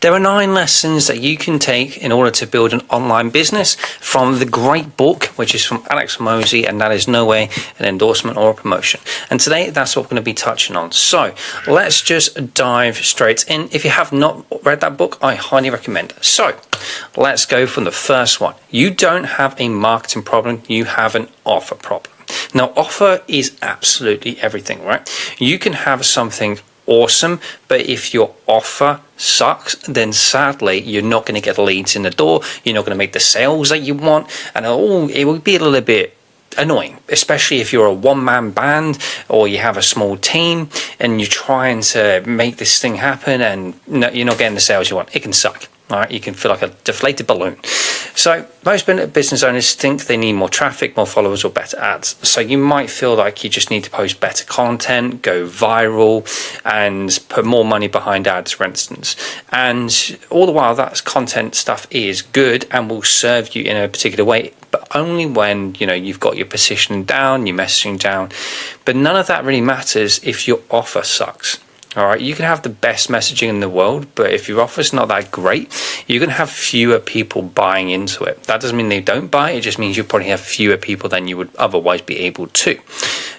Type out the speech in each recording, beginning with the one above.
There are 9 lessons that you can take in order to build an online business from the great book, which is from Alex Hormozi, and that is no way an endorsement or a promotion. And today, that's what we're going to be touching on. So let's just dive straight in. If you have not read that book, I highly recommend it. So let's go from the first one. You don't have a marketing problem, you have an offer problem. Now, offer is absolutely everything, right? You can have something awesome, but if your offer sucks, then sadly you're not going to get leads in the door, you're not going to make the sales that you want, and it will be a little bit annoying, especially if you're a one-man band or you have a small team and you're trying to make this thing happen and you're not getting the sales you want. It can suck. All right, you can feel like a deflated balloon. So most business owners think they need more traffic, more followers, or better ads. So you might feel like you just need to post better content, go viral, and put more money behind ads, for instance. And all the while, that content stuff is good and will serve you in a particular way, but only when you've got your positioning down, your messaging down. But none of that really matters if your offer sucks. All right, you can have the best messaging in the world, but if your offer's not that great, you're going to have fewer people buying into it. That doesn't mean they don't buy, it just means you probably have fewer people than you would otherwise be able to,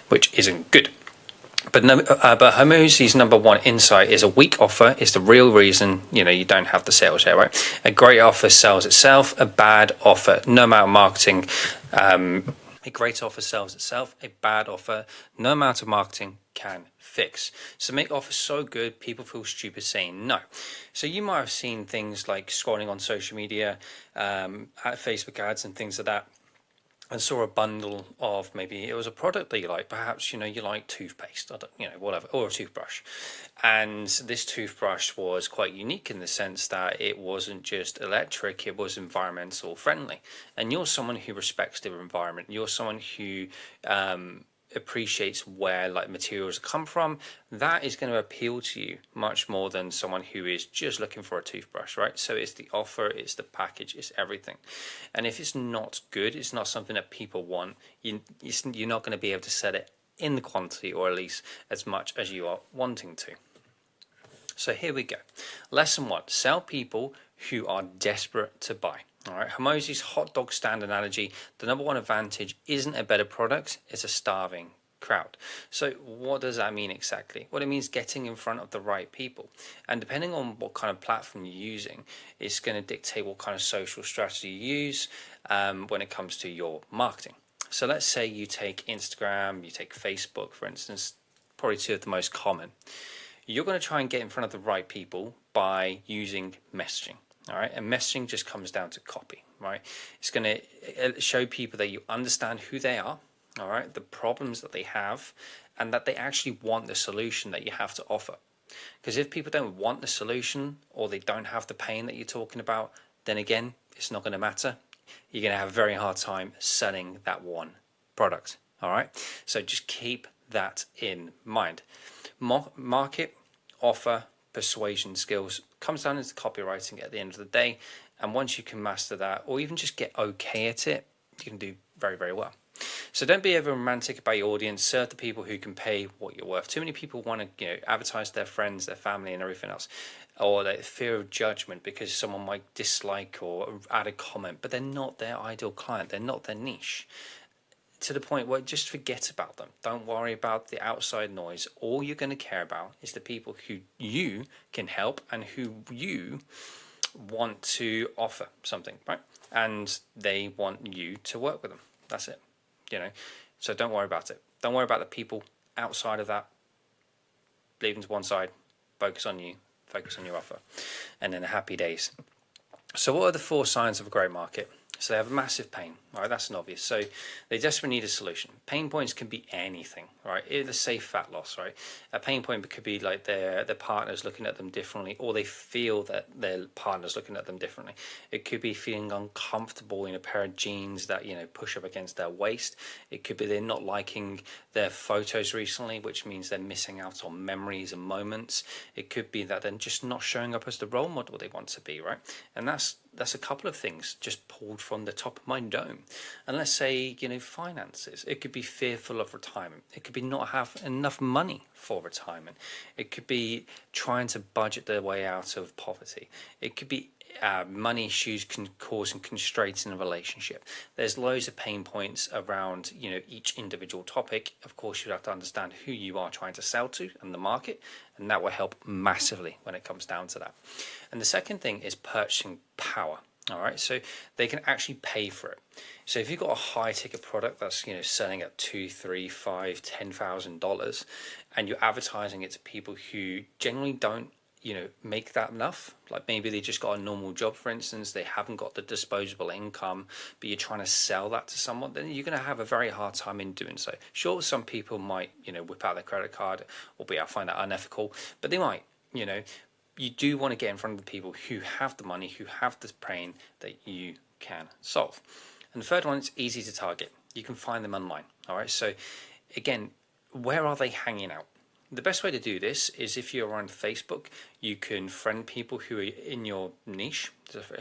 which isn't good. But Hormozi's number one insight is a weak offer is the real reason you don't have the sales here, right? A great offer sells itself, a bad offer, no amount of marketing, a great offer sells itself, a bad offer, no amount of marketing can fix. So make offers so good, people feel stupid saying no. So you might have seen things like scrolling on social media, Facebook ads and things like that, and saw a bundle of, maybe it was a product that you like, perhaps you like toothpaste, whatever, or a toothbrush, and this toothbrush was quite unique in the sense that it wasn't just electric, it was environmental friendly, and you're someone who respects their environment, you're someone who appreciates where materials come from. That is going to appeal to you much more than someone who is just looking for a toothbrush, right? So it's the offer, it's the package, it's everything. And if it's not good, it's not something that people want, you're not going to be able to sell it in the quantity, or at least as much as you are wanting to. So here we go. Lesson 1, sell people who are desperate to buy. All right, Hormozi's hot dog stand analogy, the number one advantage isn't a better product, it's a starving crowd. So what does that mean exactly? Well, it means getting in front of the right people. And depending on what kind of platform you're using, it's going to dictate what kind of social strategy you use when it comes to your marketing. So let's say you take Instagram, you take Facebook, for instance, probably 2 of the most common. You're going to try and get in front of the right people by using messaging. All right, and messaging just comes down to copy, right? It's going to show people that you understand who they are, all right, the problems that they have, and that they actually want the solution that you have to offer. Because if people don't want the solution, or they don't have the pain that you're talking about, then again, it's not going to matter. You're going to have a very hard time selling that one product, all right? So just keep that in mind. Market, offer, persuasion skills comes down into copywriting at the end of the day, and once you can master that, or even just get okay at it, you can do very, very well. So don't be over romantic about your audience. Serve the people who can pay what you're worth. Too many people want to advertise their friends, their family, and everything else, or the fear of judgment because someone might dislike or add a comment, but they're not their ideal client, they're not their niche, to the point where just forget about them. Don't worry about the outside noise. All you're going to care about is the people who you can help and who you want to offer something, right? And they want you to work with them. That's it. So don't worry about it. Don't worry about the people outside of that. Leave them to one side. Focus on you. Focus on your offer. And then happy days. So what are the 4 signs of a great market? So they have a massive pain, all right, that's an obvious. So they desperately need a solution. Pain points can be anything, right? Let's say fat loss, right? A pain point could be like their partner's looking at them differently, or they feel that their partner's looking at them differently. It could be feeling uncomfortable in a pair of jeans that, push up against their waist. It could be they're not liking their photos recently, which means they're missing out on memories and moments. It could be that they're just not showing up as the role model they want to be, right? And that's a couple of things just pulled from the top of my dome. And let's say, finances. It could be fearful of retirement. It could be not have enough money for retirement. It could be trying to budget their way out of poverty. It could be money issues can causing constraints in a relationship. There's loads of pain points around each individual topic. Of course, you have to understand who you are trying to sell to and the market, and that will help massively when it comes down to that. And the second thing is purchasing power. All right, so they can actually pay for it. So if you've got a high ticket product that's selling at $2, $3, $5, $10,000, and you're advertising it to people who generally don't make that enough, like maybe they just got a normal job, for instance, they haven't got the disposable income, but you're trying to sell that to someone, then you're going to have a very hard time in doing so. Sure, some people might whip out their credit card, albeit I find that unethical, but they might. You do want to get in front of the people who have the money, who have the pain that you can solve. And the third one is easy to target. You can find them online. All right, so again, where are they hanging out? The best way to do this is if you're on Facebook, you can friend people who are in your niche,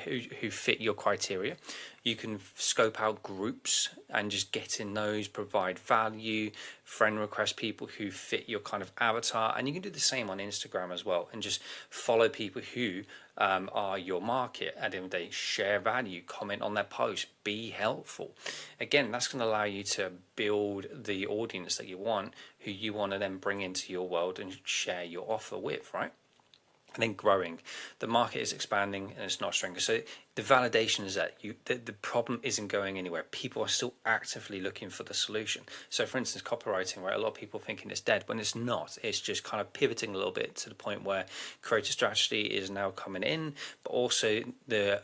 who fit your criteria. You can scope out groups and just get in those, provide value, friend request people who fit your kind of avatar. And you can do the same on Instagram as well, and just follow people who are your market, and if they share value, comment on their post, be helpful. Again, that's going to allow you to build the audience that you want, who you want to then bring into your world and share your offer with, right? And then growing. The market is expanding and it's not shrinking. So the validation is that the problem isn't going anywhere. People are still actively looking for the solution. So for instance, copywriting, right? A lot of people thinking it's dead when it's not. It's just kind of pivoting a little bit to the point where creative strategy is now coming in, but also the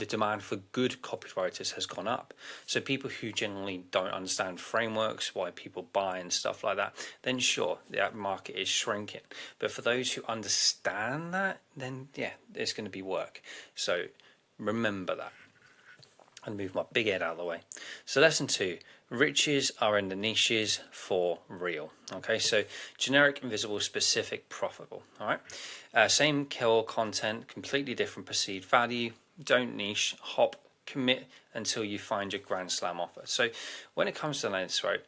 demand for good copywriters has gone up. So people who generally don't understand frameworks, why people buy and stuff like that, then sure, that market is shrinking. But for those who understand that, then yeah, it's going to be work. So remember that. And move my big head out of the way. So lesson 2, riches are in the niches for real. Okay, so generic, invisible, specific, profitable. All right, same core content, completely different perceived value. Don't niche, hop, commit until you find your grand slam offer. So when it comes to this, right,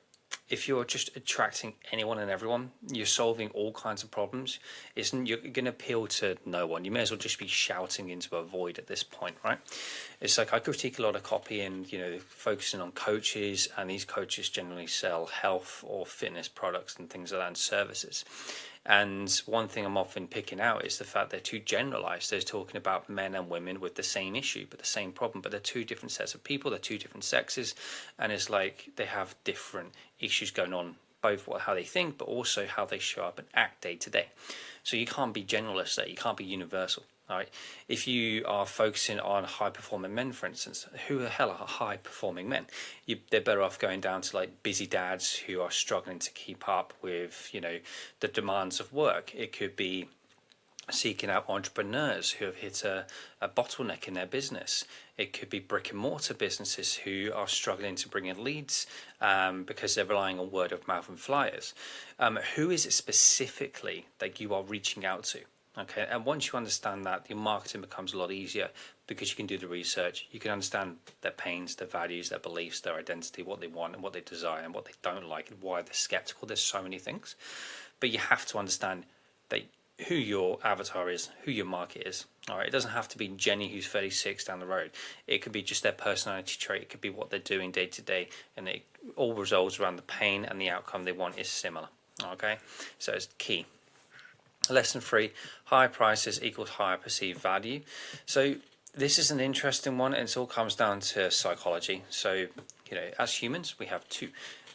if you're just attracting anyone and everyone, you're solving all kinds of problems. You're going to appeal to no one. You may as well just be shouting into a void at this point, right? It's like I critique a lot of copy and focusing on coaches, and these coaches generally sell health or fitness products and things like that, and services. And one thing I'm often picking out is the fact they're too generalized. They're talking about men and women with the same issue, but the same problem, but they're two different sets of people, they're two different sexes, and it's like they have different issues going on, both how they think, but also how they show up and act day to day. So you can't be generalist there, you can't be universal. All right. If you are focusing on high-performing men, for instance, who the hell are high-performing men? They're better off going down to like busy dads who are struggling to keep up with, the demands of work. It could be seeking out entrepreneurs who have hit a bottleneck in their business. It could be brick and mortar businesses who are struggling to bring in leads because they're relying on word of mouth and flyers. Who is it specifically that you are reaching out to? Okay, and once you understand that, your marketing becomes a lot easier because you can do the research, you can understand their pains, their values, their beliefs, their identity, what they want and what they desire and what they don't like and why they're skeptical. There's so many things, but you have to understand that who your avatar is, who your market is. All right, it doesn't have to be Jenny who's 36 down the road. It could be just their personality trait. It could be what they're doing day to day, and it all resolves around the pain, and the outcome they want is similar. Okay, so it's key. Lesson 3, higher prices equals higher perceived value. So this is an interesting one, and it all comes down to psychology. So, as humans, we have two.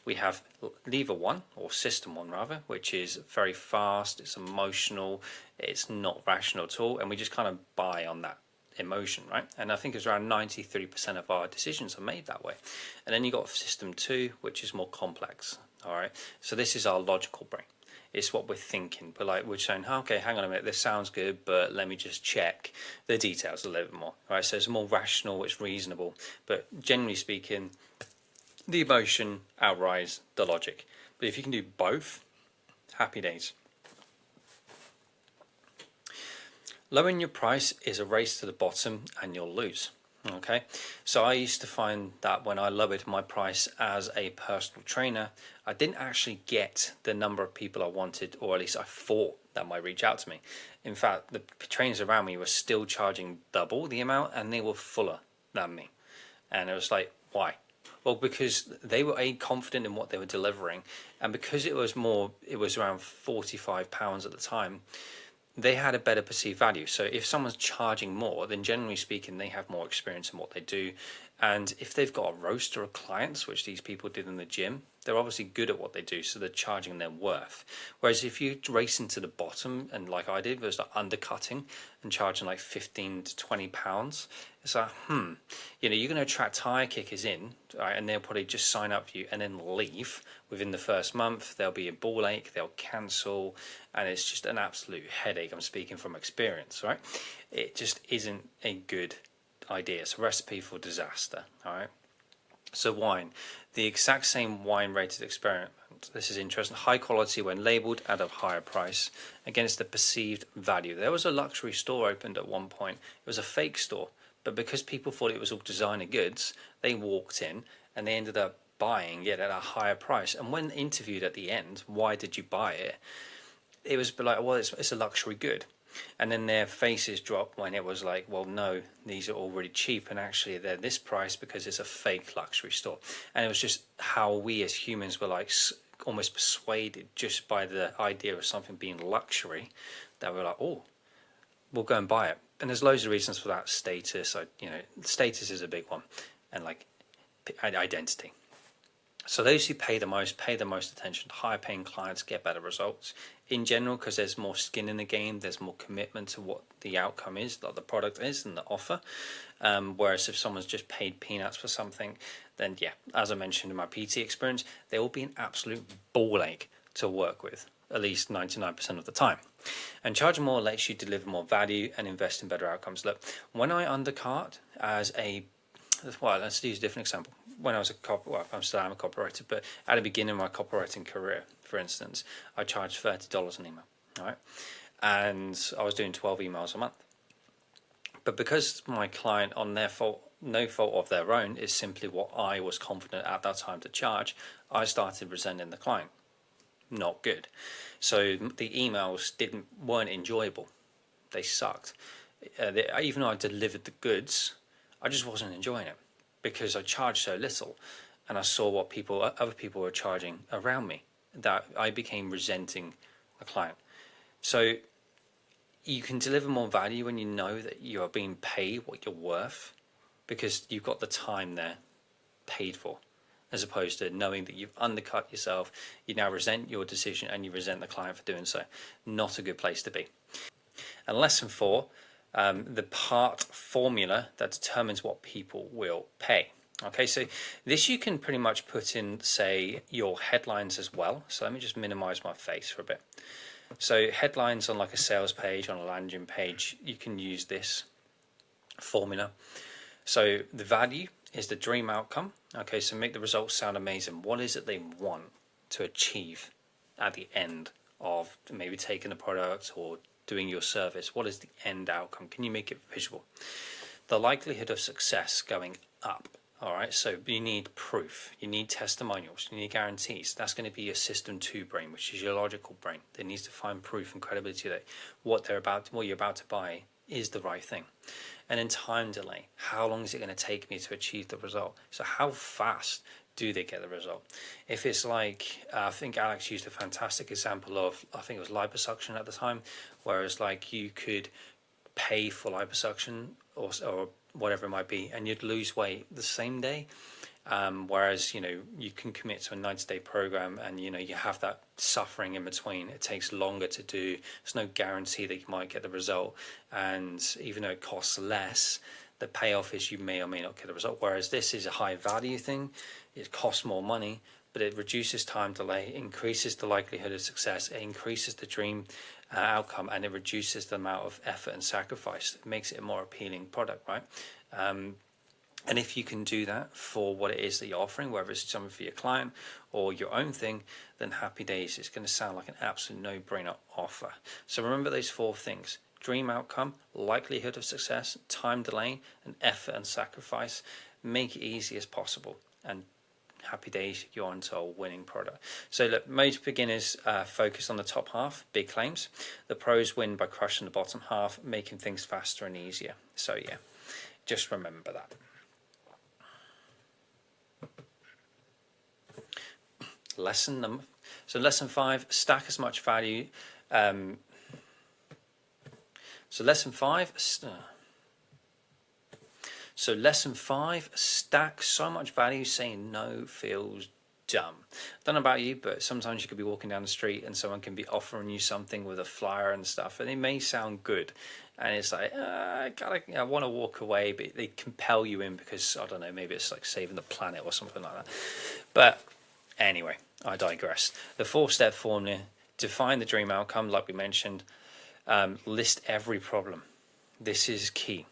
We have lever 1, or system 1 rather, which is very fast, it's emotional, it's not rational at all, and we just kind of buy on that emotion, right? And I think it's around 93% of our decisions are made that way. And then you got system 2, which is more complex. All right, so this is our logical brain. It's what we're thinking. We're saying, okay, hang on a minute, this sounds good, but let me just check the details a little bit more. All right, so it's more rational, it's reasonable, but generally speaking, the emotion outrides the logic. But if you can do both, happy days. Lowering your price is a race to the bottom and you'll lose. Okay, so I used to find that when I lowered my price as a personal trainer, I didn't actually get the number of people I wanted, or at least I thought that might reach out to me. In fact, the trainers around me were still charging double the amount, and they were fuller than me. And it was like, why? Well, because they were confident in what they were delivering, and because it was around £45 at the time, they had a better perceived value. So if someone's charging more, then generally speaking, they have more experience in what they do. And if they've got a roster of clients, which these people did in the gym, they're obviously good at what they do, so they're charging their worth. Whereas if you race into the bottom, and like I did, was like undercutting and charging like £15 to £20, it's like, you're going to attract tire kickers in, right, and they'll probably just sign up for you and then leave within the first month. There'll be a ball ache, they'll cancel, and it's just an absolute headache. I'm speaking from experience, right? It just isn't a good idea. It's a recipe for disaster, all right? So wine, the exact same wine rated experiment. This is interesting. High quality when labelled at a higher price against the perceived value. There was a luxury store opened at one point. It was a fake store, but because people thought it was all designer goods, they walked in and they ended up buying it at a higher price. And when interviewed at the end, why did you buy it? It was like, well, it's a luxury good. And then their faces dropped when it was like, well, no, these are all really cheap, and actually they're this price because it's a fake luxury store. And it was just how we as humans were like almost persuaded just by the idea of something being luxury, that we're like, oh, we'll go and buy it. And there's loads of reasons for that. Status, status is a big one, and like identity. So those who pay the most attention. Higher paying clients get better results in general because there's more skin in the game. There's more commitment to what the outcome is, what the product is, and the offer. Whereas if someone's just paid peanuts for something, then yeah, as I mentioned in my PT experience, they will be an absolute ball ache to work with, at least 99% of the time. And charging more lets you deliver more value and invest in better outcomes. Look, when I undercut as let's use a different example. When I was I'm still a copywriter, but at the beginning of my copywriting career, for instance, I charged $30 an email, all right? And I was doing 12 emails a month. But because my client, on no fault of their own, is simply what I was confident at that time to charge, I started resenting the client. Not good. So the emails weren't enjoyable. They sucked. Even though I delivered the goods, I just wasn't enjoying it because I charged so little, and I saw what other people were charging around me, that I became resenting a client. So you can deliver more value when you know that you are being paid what you're worth, because you've got the time there paid for, as opposed to knowing that you've undercut yourself. You now resent your decision and you resent the client for doing so. Not a good place to be. And lesson 4, the part formula that determines what people will pay. Okay, so this you can pretty much put in, say, your headlines as well. So let me just minimize my face for a bit. So headlines on like a sales page, on a landing page, you can use this formula. So the value is the dream outcome. Okay, so make the results sound amazing. What is it they want to achieve at the end of maybe taking the product or doing your service? What is the end outcome? Can you make it visual? The likelihood of success going up. All right, so you need proof, you need testimonials, you need guarantees. That's going to be your system 2 brain, which is your logical brain. It needs to find proof and credibility that what you're about to buy is the right thing. And then time delay. How long is it going to take me to achieve the result? So how fast do they get the result? If it's like, I think Alex used a fantastic example of, I think it was liposuction at the time, whereas like you could pay for liposuction or whatever it might be, and you'd lose weight the same day. Whereas, you can commit to a 90-day program and, you have that suffering in between. It takes longer to do. There's no guarantee that you might get the result. And even though it costs less, the payoff is you may or may not get the result. Whereas this is a high value thing. It costs more money, but it reduces time delay, increases the likelihood of success, it increases the dream outcome, and it reduces the amount of effort and sacrifice. It makes it a more appealing product, right? And if you can do that for what it is that you're offering, whether it's something for your client or your own thing, then happy days. It's going to sound like an absolute no-brainer offer. So remember those 4 things: dream outcome, likelihood of success, time delay, and effort and sacrifice. Make it easy as possible, and happy days, you're onto a winning product. So look, most beginners focus on the top half, big claims. The pros win by crushing the bottom half, making things faster and easier. So yeah, just remember that. Lesson 5, stack as much value. Lesson 5, stack so much value, saying no feels dumb. Don't know about you, but sometimes you could be walking down the street and someone can be offering you something with a flyer and stuff, and it may sound good, and it's like, I want to walk away, but they compel you in because, I don't know, maybe it's like saving the planet or something like that. But anyway, I digress. The 4-step formula: define the dream outcome, like we mentioned. List every problem. This is key.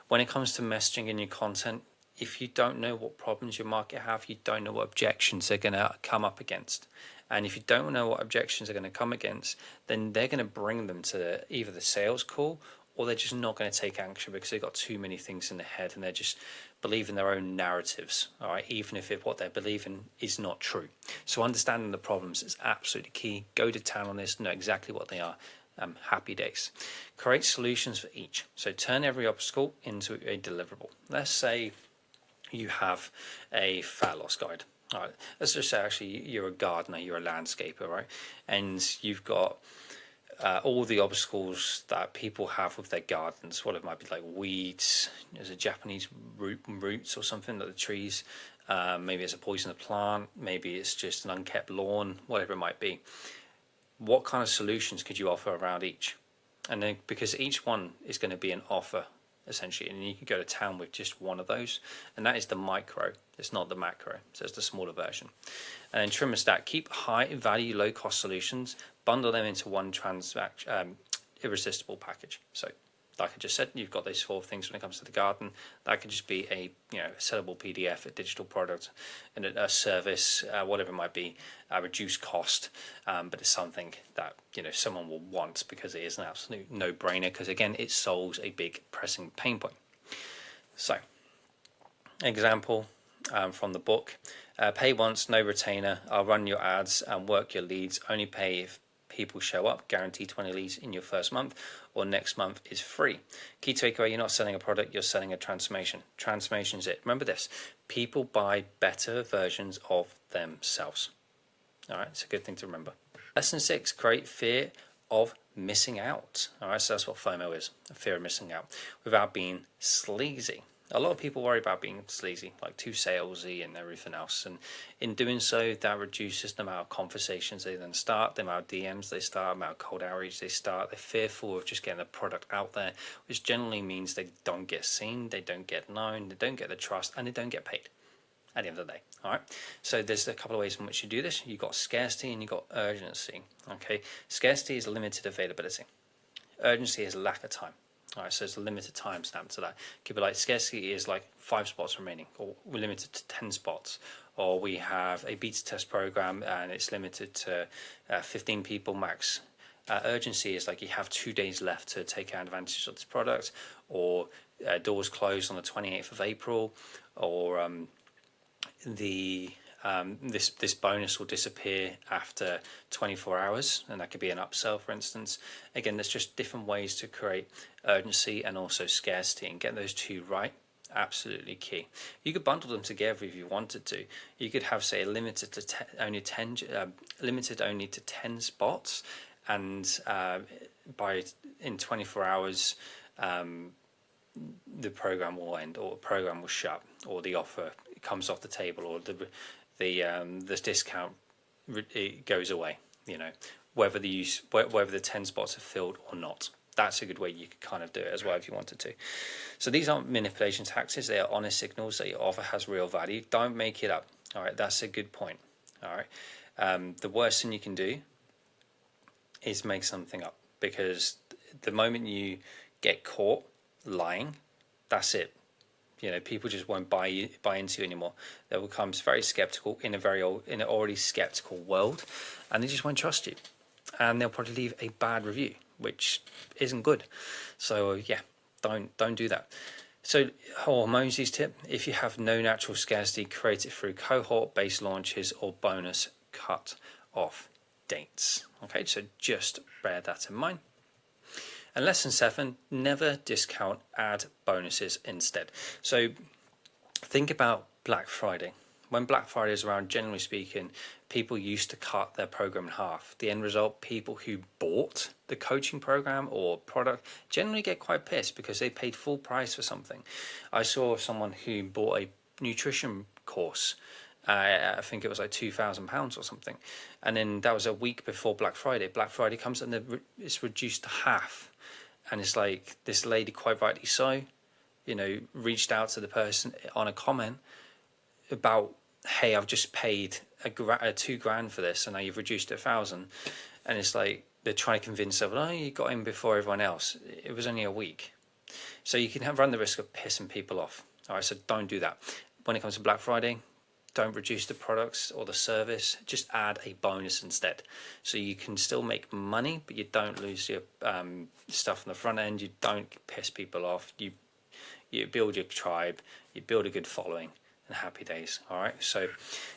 When it comes to messaging in your content, if you don't know what problems your market have, you don't know what objections they're going to come up against. And if you don't know what objections they're going to come against, then they're going to bring them to either the sales call, or they're just not going to take action because they've got too many things in their head and they're just believing their own narratives, all right, even if what they're believing is not true. So understanding the problems is absolutely key. Go to town on this, know exactly what they are. Happy days. Create solutions for each. So turn every obstacle into a deliverable. Let's say you have a fat loss guide. All right. Let's just say actually you're a gardener, you're a landscaper, right? And you've got all the obstacles that people have with their gardens. What it might be like weeds, there's a Japanese roots or something that the trees. Maybe it's a poisonous plant. Maybe it's just an unkept lawn. Whatever it might be. What kind of solutions could you offer around each? And then, because each one is going to be an offer essentially, and you can go to town with just one of those, and that is the micro. It's not the macro, so it's the smaller version. And then trim and stack. Keep high value, low cost solutions, bundle them into one irresistible package. So like I just said, you've got those 4 things when it comes to the garden. That could just be a sellable PDF, a digital product, and a service, whatever it might be, a reduced cost, but it's something that someone will want because it is an absolute no-brainer. Because again, it solves a big pressing pain point. So, example from the book: pay once, no retainer. I'll run your ads and work your leads. Only pay if people show up. Guarantee 20 leads in your first month, or next month is free. Key takeaway: you're not selling a product, you're selling a transformation. Transformation is it. Remember this: people buy better versions of themselves. All right, it's a good thing to remember. Lesson 6: create fear of missing out. All right, so that's what FOMO is: a fear of missing out, without being sleazy. A lot of people worry about being sleazy, like too salesy and everything else. And in doing so, that reduces the amount of conversations they then start, the amount of DMs they start, the amount of cold outreach they start. They're fearful of just getting the product out there, which generally means they don't get seen, they don't get known, they don't get the trust, and they don't get paid at the end of the day. All right. So there's a couple of ways in which you do this. You've got scarcity and you've got urgency. Okay. Scarcity is limited availability. Urgency is lack of time. All right, so it's a limited time stamp to that. Could be like scarcity is like 5 spots remaining, or we're limited to 10 spots, or we have a beta test program and it's limited to 15 people max. Urgency is like you have 2 days left to take advantage of this product, or doors closed on the 28th of April, or this bonus will disappear after 24 hours, and that could be an upsell, for instance. Again, there's just different ways to create urgency and also scarcity, and get those two right. Absolutely key. You could bundle them together if you wanted to. You could have, say, limited only to 10 spots, and in 24 hours. The program will end, or the program will shut, or the offer comes off the table, or this discount it goes away. Whether the 10 spots are filled or not. That's a good way you could kind of do it as well if you wanted to. So these aren't manipulation tactics; they are honest signals that your offer has real value. Don't make it up. All right, that's a good point. All right, the worst thing you can do is make something up, because the moment you get caught lying, that's it. People just won't buy into you anymore. They will become very skeptical in an already skeptical world, and they just won't trust you, and they'll probably leave a bad review. which isn't good. So yeah, don't do that. So Hormozi's tip: if you have no natural scarcity, create it through cohort-based launches or bonus cut-off dates. Okay, so just bear that in mind. And lesson 7: never discount, add bonuses instead. So think about Black Friday. When Black Friday is around, generally speaking, people used to cut their program in half. The end result, people who bought the coaching program or product generally get quite pissed because they paid full price for something. I saw someone who bought a nutrition course. I think it was like £2,000 or something. And then that was a week before Black Friday. Black Friday comes and it's reduced to half. And it's like, this lady, quite rightly so, reached out to the person on a comment about, hey, I've just paid £2,000 for this, and now you've reduced it 1,000, and it's like they're trying to convince them, oh, you got in before everyone else. It was only a week, so you can run the risk of pissing people off. All right, so don't do that. When it comes to Black Friday, don't reduce the products or the service. Just add a bonus instead, so you can still make money, but you don't lose your stuff on the front end. You don't piss people off. You build your tribe. You build a good following. And happy days. All right, so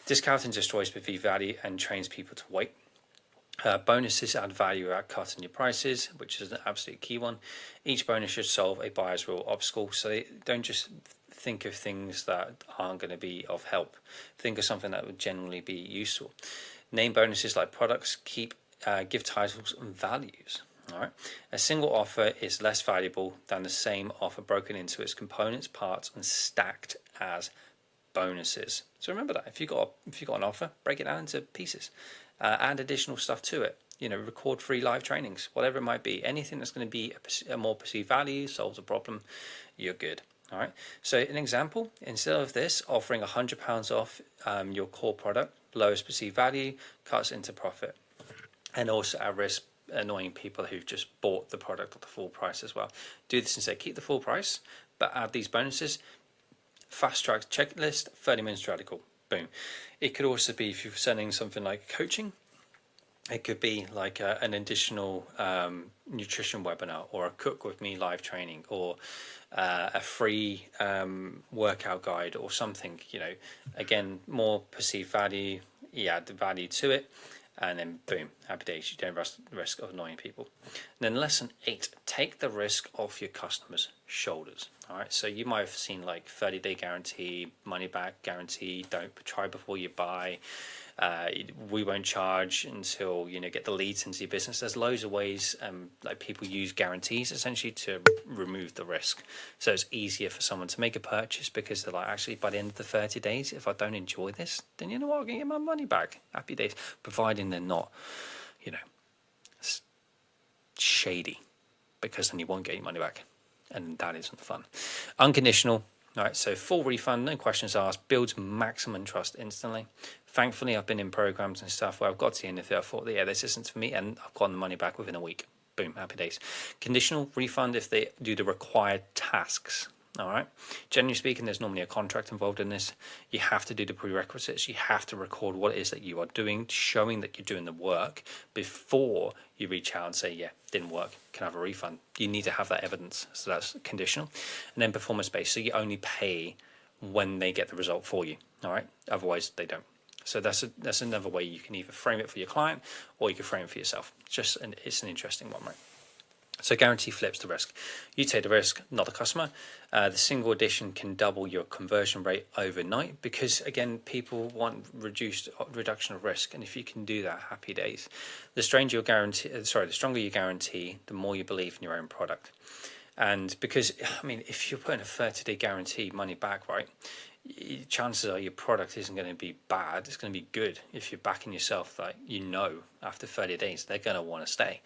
discounting destroys perceived value and trains people to wait. Bonuses add value without cutting your prices, which is an absolute key one. Each bonus should solve a buyer's real obstacle, so don't just think of things that aren't going to be of help. Think of something that would generally be useful. Name bonuses like products, give titles and values. All right. A single offer is less valuable than the same offer broken into its components, parts, and stacked as bonuses. So remember that if you got an offer, break it down into pieces, add additional stuff to it. Record free live trainings, whatever it might be. Anything that's going to be a more perceived value, solves a problem, you're good. All right. So an example: instead of this, offering £100 off your core product, lowest perceived value, cuts into profit, and also at risk annoying people who've just bought the product at the full price as well. Do this instead. Keep the full price, but add these bonuses. Fast track checklist, 30 minutes radical, boom. It could also be, if you're selling something like coaching, it could be like an additional nutrition webinar, or a cook with me live training, or a free workout guide or something. Again, more perceived value, you add the value to it, and then boom, happy days. You don't risk of annoying people. And then lesson 8: take the risk off your customers' shoulders. All right, so you might have seen like 30-day guarantee, money back guarantee, don't try before you buy, we won't charge until get the leads into your business. There's loads of ways like people use guarantees essentially to remove the risk, so it's easier for someone to make a purchase because they're like, actually, by the end of the 30 days, if I don't enjoy this, then you know what, I can get my money back. Happy days, providing they're not shady, because then you won't get your money back, and that isn't fun. Unconditional. All right, so full refund, no questions asked, builds maximum trust instantly. Thankfully, I've been in programs and stuff where I've got to the end of it, I thought, yeah, this isn't for me, and I've gotten the money back within a week. Boom, happy days. Conditional refund if they do the required tasks. All right. Generally speaking, there's normally a contract involved in this. You have to do the prerequisites. You have to record what it is that you are doing, showing that you're doing the work before you reach out and say, yeah, didn't work, can I have a refund? You need to have that evidence. So that's conditional. And then performance-based. So you only pay when they get the result for you. All right. Otherwise, they don't. So that's another way you can either frame it for your client or you can frame it for yourself. It's an interesting one, right? So guarantee flips the risk. You take the risk, not the customer. The single edition can double your conversion rate overnight because, again, people want reduction of risk, and if you can do that, happy days. The stronger you guarantee, the more you believe in your own product. And because, if you're putting a 30-day guarantee, money back, right, chances are your product isn't going to be bad. It's going to be good. If you're backing yourself, like, after 30 days, they're going to want to stay.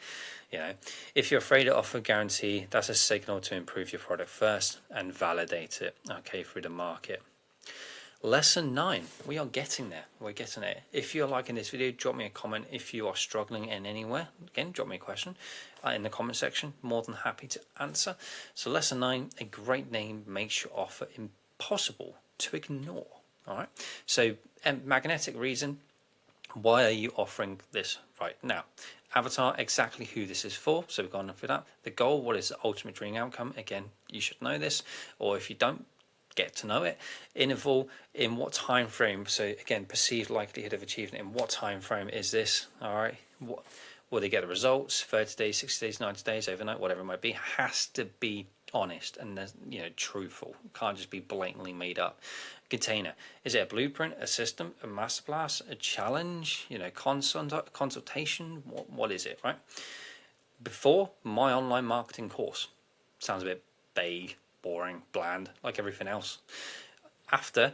If you're afraid to offer a guarantee, that's a signal to improve your product first and validate it, through the market. Lesson 9, we are getting there. We're getting there. If you're liking this video, drop me a comment. If you are struggling in anywhere, again, drop me a question in the comment section. More than happy to answer. So lesson 9, a great name makes your offer impossible to ignore. All right. So magnetic reason. Why are you offering this right now? Avatar, exactly who this is for. So we've gone through that. The goal, what is the ultimate dream outcome? Again, you should know this, or if you don't, get to know it. Interval, in what time frame? So again, perceived likelihood of achieving it. In what time frame is this? All right. What will they get the results? 30 days, 60 days, 90 days, overnight, whatever it might be. Has to be honest and truthful. Can't just be blatantly made up. Container, is it a blueprint, a system, a masterclass, a challenge, consultation? What is it, right? Before, my online marketing course. Sounds a bit vague, boring, bland, like everything else. After,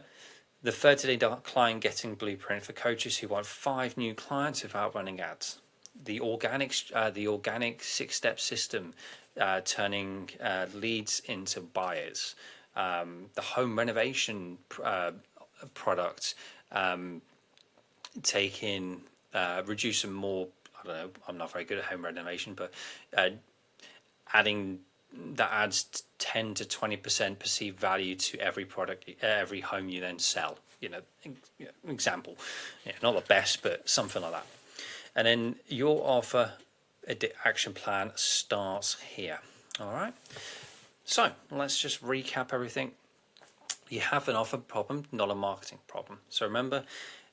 the 30-day client getting blueprint for coaches who want 5 new clients without running ads. The organic 6-step system, turning leads into buyers. The home renovation product, reducing more. I don't know. I'm not very good at home renovation, but adding that adds 10 to 20% perceived value to every product, every home you then sell. Example, not the best, but something like that. And then your offer action plan starts here. All right. So let's just recap everything. You have an offer problem, not a marketing problem. So remember,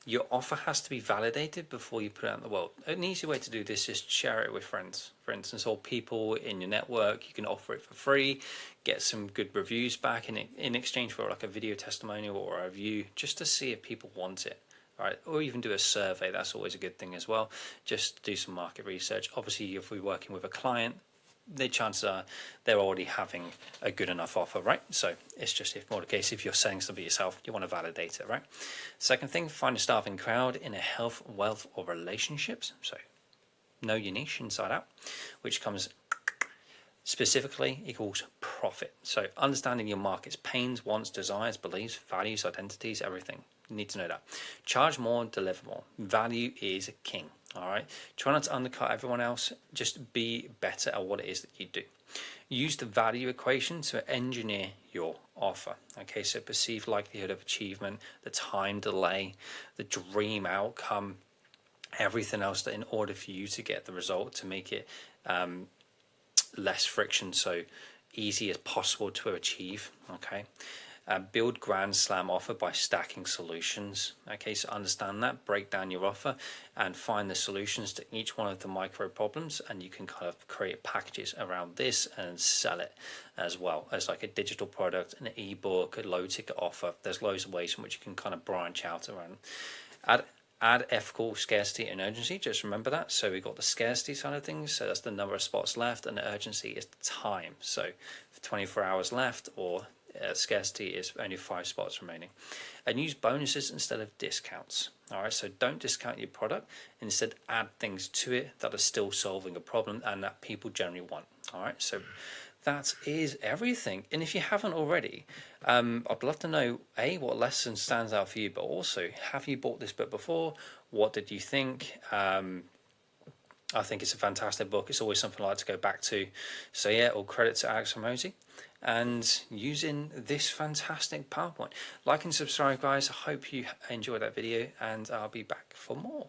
your offer has to be validated before you put it out in the world. An easy way to do this is share it with friends. For instance, or people in your network. You can offer it for free, get some good reviews back in exchange for like a video testimonial or a review, just to see if people want it. Right, or even do a survey. That's always a good thing as well. Just do some market research. Obviously, if we're working with a client, the chances are they're already having a good enough offer, right? So it's just if more the case, if you're selling something yourself, you want to validate it, right? Second thing, find a starving crowd in a health, wealth, or relationships. So know your niche inside out, which comes specifically equals profit. So understanding your market's pains, wants, desires, beliefs, values, identities, everything. You need to know that. Charge more, deliver more. Value is king. All right. Try not to undercut everyone else. Just be better at what it is that you do. Use the value equation to engineer your offer. Okay. So perceived likelihood of achievement, the time delay, the dream outcome, everything else that in order for you to get the result, to make it less friction, so easy as possible to achieve. Okay. Build grand slam offer by stacking solutions. Okay, so understand that, break down your offer and find the solutions to each one of the micro problems, and you can kind of create packages around this and sell it as well as like a digital product, an ebook, a low ticket offer. There's loads of ways in which you can kind of branch out around. Add ethical, scarcity, and urgency. Just remember that. So we've got the scarcity side of things. So that's the number of spots left, and the urgency is the time. So 24 hours left, or scarcity is only 5 spots remaining. And use bonuses instead of discounts. All right, so don't discount your product. Instead, add things to it that are still solving a problem and that people generally want. All right, so that is everything. And if you haven't already, I'd love to know, what lesson stands out for you, but also, have you bought this book before? What did you think? I think it's a fantastic book. It's always something I like to go back to. So yeah, all credit to Alex Hormozi and using this fantastic PowerPoint. Like and subscribe, guys. I hope you enjoyed that video, and I'll be back for more.